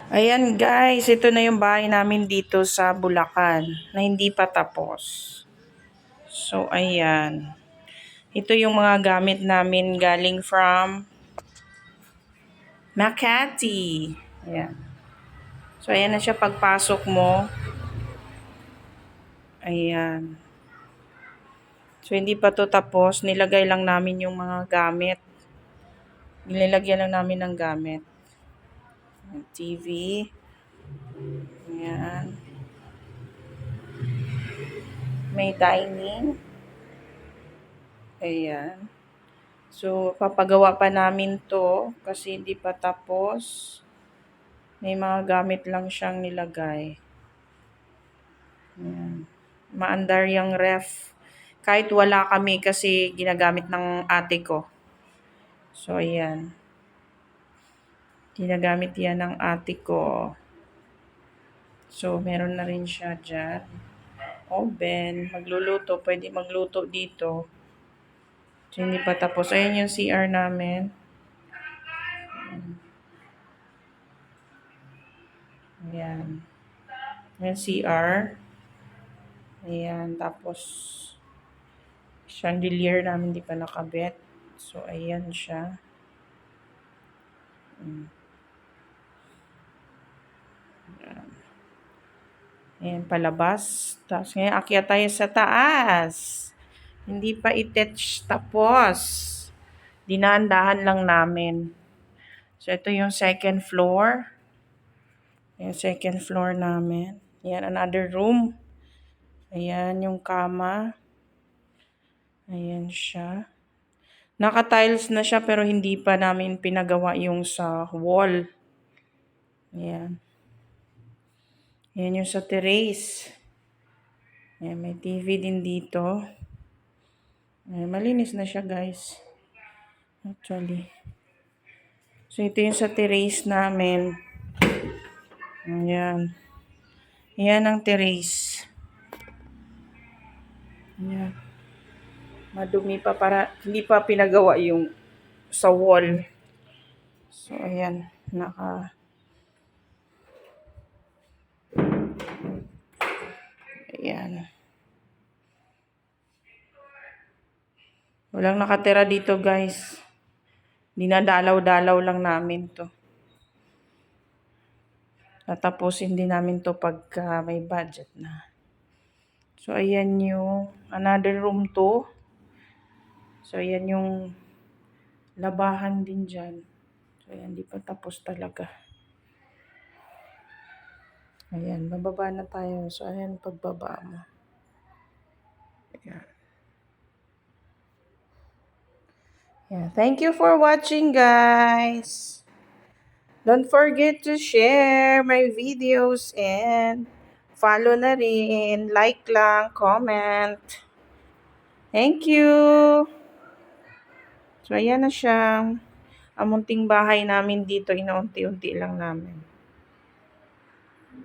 Ayan guys, ito na yung bahay namin dito sa Bulacan na hindi pa tapos. So ayan. Ito yung mga gamit namin galing from Makati. Ayan. So ayan na siya pagpasok mo. Ayan. So hindi pa to tapos, nilagay lang namin yung mga gamit. Nilagyan lang namin ng gamit. TV. Ayan. May dining. Ayan. So, papagawa pa namin to kasi hindi pa tapos. May mga gamit lang siyang nilagay. Ayan. Maandar yung ref. Kahit wala kami kasi ginagamit ng ate ko. So, ayan. Ginagamit yan ng ate ko. So, meron na rin siya dyan. Oven. Magluluto. Pwede magluto dito. So, hindi pa tapos. Ayan yung CR namin. Ayan. Ayan CR. Ayan. Tapos, chandelier namin di pa nakabit. So, ayan siya. Ayan, palabas. Tapos, ngayon, akyat tayo sa taas. Hindi pa itouch tapos. Dinahan-dahan lang namin. So, ito yung second floor. Yung second floor namin. Ayan, another room. Ayan, yung kama. Ayan siya. Naka-tiles na siya pero hindi pa namin pinagawa yung sa wall. Ayan. Ayan yung sa terrace. Ayan, may TV din dito. Ayan, malinis na siya guys. Actually. So, ito yung sa terrace namin. Ayan. Ayan ang terrace. Ayan. Madumi pa para hindi pa pinagawa yung sa wall. So, ayan. Ayan. Walang nakatira dito guys. Dinadalaw-dalaw lang namin to. Tatapusin din namin to pagka may budget na. So, ayan yung another room to. So, ayan yung labahan din dyan. So, ayan, di pa tapos talaga. Ayan, bababa na tayo. So, ayan, pagbaba mo. Ayan. Yeah, thank you for watching, guys. Don't forget to share my videos and follow na rin. Like lang, comment. Thank you. So, ayan na siya. Ang munting bahay namin dito, inaunti-unti lang namin.